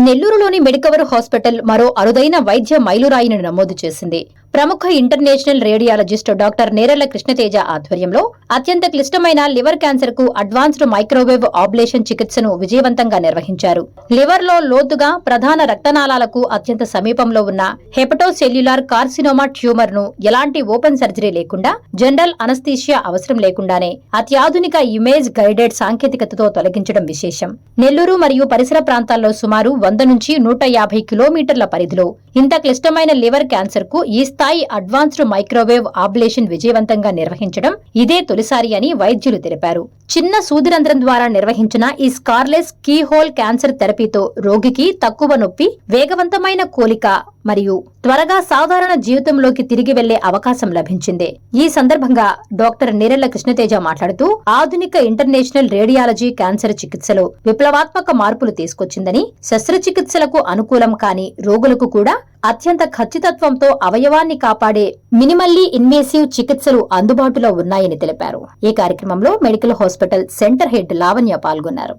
నెల్లూరులోని Medicover hospital మరో అరుదైన వైద్య మైలురాయిని నమోదు చేసింది. ప్రముఖ international radiologist doctor Nerella Krishna Teja ఆధ్వర్యంలో అత్యంత క్లిష్టమైన లివర్ క్యాన్సర్ కు అడ్వాన్స్డ్ మైక్రోవేవ్ ఆబ్లేషన్ చికిత్సను విజయవంతంగా నిర్వహించారు. లివర్ లో లోతుగా ప్రధాన రక్తనాళాలకు అత్యంత సమీపంలో ఉన్న హెపటోసెల్యులార్ కార్సినోమా ట్యూమర్ ను ఎలాంటి ఓపెన్ సర్జరీ లేకుండా, జనరల్ అనస్థీషియా అవసరం లేకుండానే అత్యాధునిక ఇమేజ్ గైడెడ్ సాంకేతికతతో తొలగించడం విశేషం. నెల్లూరు మరియు పరిసర ప్రాంతాల్లో సుమారు 100 నుంచి 150 కిలోమీటర్ల పరిధిలో ఇంత క్లిష్టమైన లివర్ క్యాన్సర్ కు ఈ స్థాయి అడ్వాన్స్డ్ మైక్రోవేవ్ ఆబ్లేషన్ విజయవంతంగా నిర్వహించడం ఇదే తొలిసారి అని వైద్యులు తెలిపారు. చిన్న సూదిరంధ్రం ద్వారా నిర్వహించిన ఈ స్కార్లెస్ కీహోల్ క్యాన్సర్ థెరపీతో రోగికి తక్కువ నొప్పి, వేగవంతమైన కోలిక మరియు త్వరగా సాధారణ జీవితంలోకి తిరిగి వెళ్లే అవకాశం లభించింది. ఈ సందర్భంగా డాక్టర్ నేరెళ్ల కృష్ణతేజ మాట్లాడుతూ, ఆధునిక ఇంటర్నేషనల్ రేడియాలజీ క్యాన్సర్ చికిత్సలో విప్లవాత్మక మార్పులు తీసుకొచ్చిందని, శస్త్రచికిత్సలకు అనుకూలం కాని రోగులకు కూడా అత్యంత ఖచ్చితత్వంతో అవయవాన్ని కాపాడే మినిమల్లీ ఇన్వేసివ్ చికిత్సలు అందుబాటులో ఉన్నాయని తెలిపారు. ఈ కార్యక్రమంలో medical hospital centre head Lavanya పాల్గొన్నారు.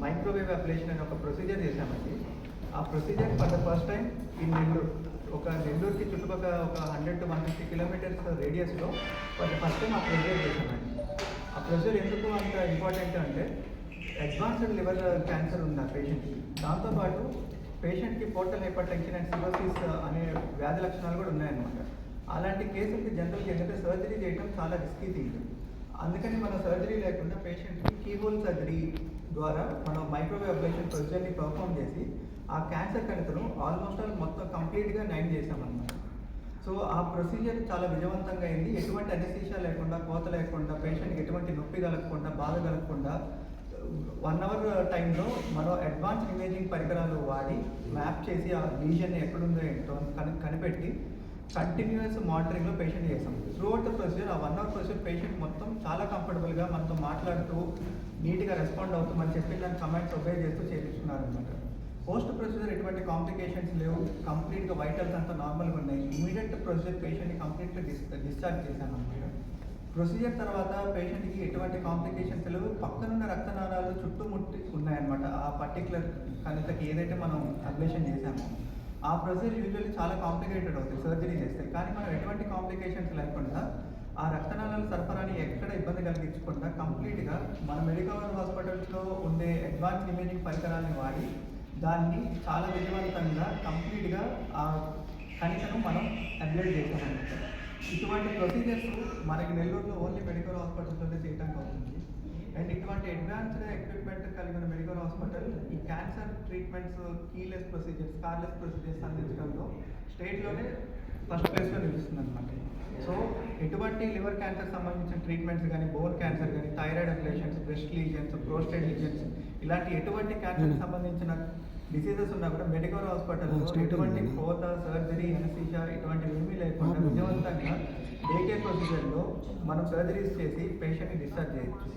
మైక్రోవేవ్ అబ్లేషన్ అనే ఒక ప్రొసీజర్ చేశామండి. ఆ procedure for the first time in Nellore, నెల్లూరుకి చుట్టుపక్కల ఒక 100 to 150 కిలోమీటర్స్ రేడియస్లో ఫర్ ద ఫస్ట్ టైం ఆ ప్రొసీజర్ చేశామండి. ఆ ప్రొసీజర్ ఎందుకు అంత ఇంపార్టెంట్ అంటే, అడ్వాన్స్డ్ లివర్ క్యాన్సర్ ఉంది ఆ పేషెంట్కి. దాంతోపాటు పేషెంట్కి portal hyper tension and cirrhosis అనే వ్యాధి లక్షణాలు కూడా ఉన్నాయన్నమాట. అలాంటి కేసులకి జనరల్గా ఏంటంటే సర్జరీ చేయడం చాలా రిస్కీ థింగ్. అందుకని మనం సర్జరీ లేకుండా పేషెంట్కి కీహోల్ సర్జరీ ద్వారా మనం మైక్రోవేవ్ అబ్లేషన్ ప్రొసీజర్ని పర్ఫామ్ చేసి ఆ క్యాన్సర్ కణితను ఆల్మోస్ట్ మొత్తం కంప్లీట్గా నయం చేసామన్నమాట. సో ఆ ప్రొసీజర్ చాలా విజయవంతంగా అయింది. ఎటువంటి అనెస్థీషియా లేకుండా, కోత లేకుండా, పేషెంట్కి ఎటువంటి నొప్పి కలగకుండా, బాధ కలగకుండా 1 hour టైంలో మనం అడ్వాన్స్డ్ ఇమేజింగ్ పరికరాలు వాడి మ్యాప్ చేసి ఆ లీజన్ ఎక్కడుందో ఏంటో కనిపెట్టి కంటిన్యూస్ మానిటరింగ్లో పేషెంట్ చేసాం. త్రూఅవుట్ ద ప్రొసీజర్, ఆ 1 hour ప్రొసీజర్ పేషెంట్ మొత్తం చాలా కంఫర్టబుల్గా మనతో మాట్లాడుతూ నీట్గా రెస్పాండ్ అవుతూ మనం చెప్పిన దాని కమెంట్స్ ఒబే చేస్తూ చేయించుకున్నారు అనమాట. పోస్ట్ ప్రొసీజర్ ఎటువంటి కాంప్లికేషన్స్ లేవు, కంప్లీట్గా వైటల్స్ అంతా నార్మల్గా ఉన్నాయి. ఇమీడియట్ ప్రొసీజర్ పేషెంట్ని కంప్లీట్గా డిశ్చార్జ్ చేశాను అనమాట. ప్రొసీజర్ తర్వాత పేషెంట్కి ఎటువంటి కాంప్లికేషన్స్ లేవు. పక్కనున్న రక్తనాళాలు చుట్టుముట్టి ఉన్నాయన్నమాట. ఆ పర్టికులర్ కణితకి ఏదైతే మనం అబ్లేషన్ చేశామో ఆ ప్రొసీజర్ యూజువల్లీ చాలా కాంప్లికేటెడ్ అవుతుంది సర్జరీ చేస్తే. కానీ మనం ఎటువంటి కాంప్లికేషన్స్ లేకుండా ఆ రక్తనాళాల సరఫరాని ఎక్కడ ఇబ్బంది కలిగించకుండా కంప్లీట్గా మన మెడికవర్ హాస్పిటల్స్లో ఉండే అడ్వాన్స్ ఇమేజింగ్ పరికరాన్ని వాడి దాన్ని చాలా విజయవంతంగా కంప్లీట్గా ఆ కణితను మనం అబ్లేట్ చేస్తామన్నమాట. ఇటువంటి ప్రొసీజర్స్ మనకి నెల్లూరులో ఓన్లీ మెడికల్ హాస్పిటల్స్లోనే చేయడానికి అవుతుంది. అండ్ ఇటువంటి అడ్వాన్స్డ్ ఎక్విప్మెంట్ కలిగిన మెడికల్ హాస్పిటల్ ఈ cancer treatments, keyless procedures, scarless procedures అందించడంలో స్టేట్లోనే ఫస్ట్ ప్లేస్లో నిలుస్తుంది అనమాట. సో ఎటువంటి లివర్ క్యాన్సర్ సంబంధించిన ట్రీట్మెంట్స్ కానీ, బోన్ క్యాన్సర్ కానీ, thyroid oblations, breast lesions, prostate lesions, ఇలాంటి ఎటువంటి క్యాన్సర్ సంబంధించిన డిసీజెస్ ఉన్నా కూడా మెడికల్ హాస్పిటల్లో ఎటువంటి కోత, సర్జరీ, అనెస్థీషియా ఇటువంటివి ఏమీ లేకుండా విజయవంతంగా డేకే ప్రొసీజర్లో మనం సర్జరీస్ చేసి పేషెంట్ని డిశ్చార్జ్ చేయొచ్చు.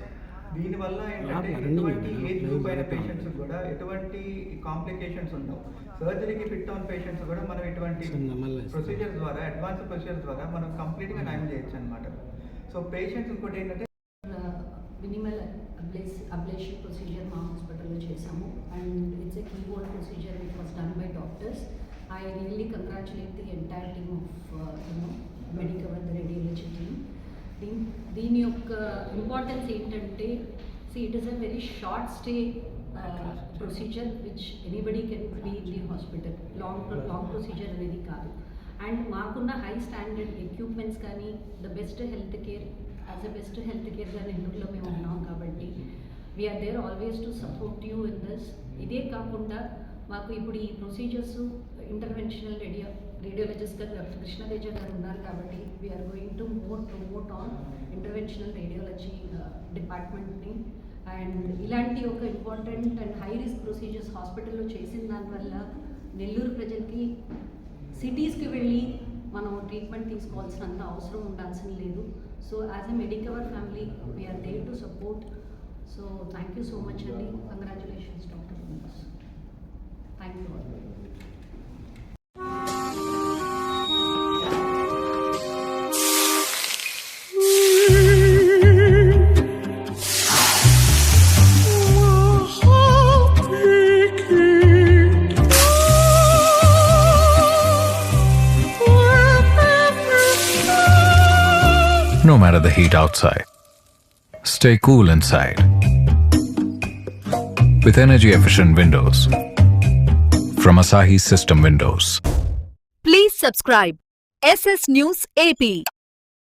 దీనివల్ల ఏంటంటే ఎటువంటి ఏజ్ గ్రూప్ అయిన పేషెంట్స్ కూడా ఎటువంటి కాంప్లికేషన్స్ ఉండవు. సర్జరీకి ఫిట్ అవున పేషెంట్స్ కూడా మనం ఇటువంటి ప్రొసీజర్ ద్వారా, అడ్వాన్స్ ప్రొసీజర్ ద్వారా మనం కంప్లీట్గా నయం చేయొచ్చు అనమాట. సో పేషెంట్స్ ఇంకోటి ఏంటంటే మినిమల్ అబ్లేషన్ ప్రొసీజర్ మా హాస్పిటల్లో చేసాము. And it's a keyhole procedure which was done by doctors. I really congratulate the entire team of Medicover the radiology team. దీని యొక్క ఇంపార్టెన్స్ ఏంటంటే, it is a very short stay procedure which anybody can be in the hospital. Long procedure అనేది కాదు. And మాకున్న high standard equipments కానీ, the best health care as a best health కేర్గా నెల్లూరులో మేము ఉన్నాం కాబట్టి we are there always to support you in this. ఇదే కాకుండా మాకు ఇప్పుడు ఈ ప్రొసీజర్స్ ఇంటర్వెన్షనల్ రేడియాలజిస్ట్ గారు డాక్టర్ కృష్ణతేజ గారు ఉన్నారు కాబట్టి we are going to promote on interventional radiology డిపార్ట్మెంట్ని. అండ్ ఇలాంటి ఒక important and high risk procedures హాస్పిటల్లో చేసిన దానివల్ల నెల్లూరు ప్రజలకి సిటీస్కి వెళ్ళి మనం ట్రీట్మెంట్ తీసుకోవాల్సినంత అవసరం ఉండాల్సిన లేదు. So as a Medicover family we are there to support. So thank you so much అండి. Congratulations doctor. Thank you all. no matter the heat outside. Stay cool inside with energy-efficient windows from Asahi System Windows. Please subscribe SS News AP.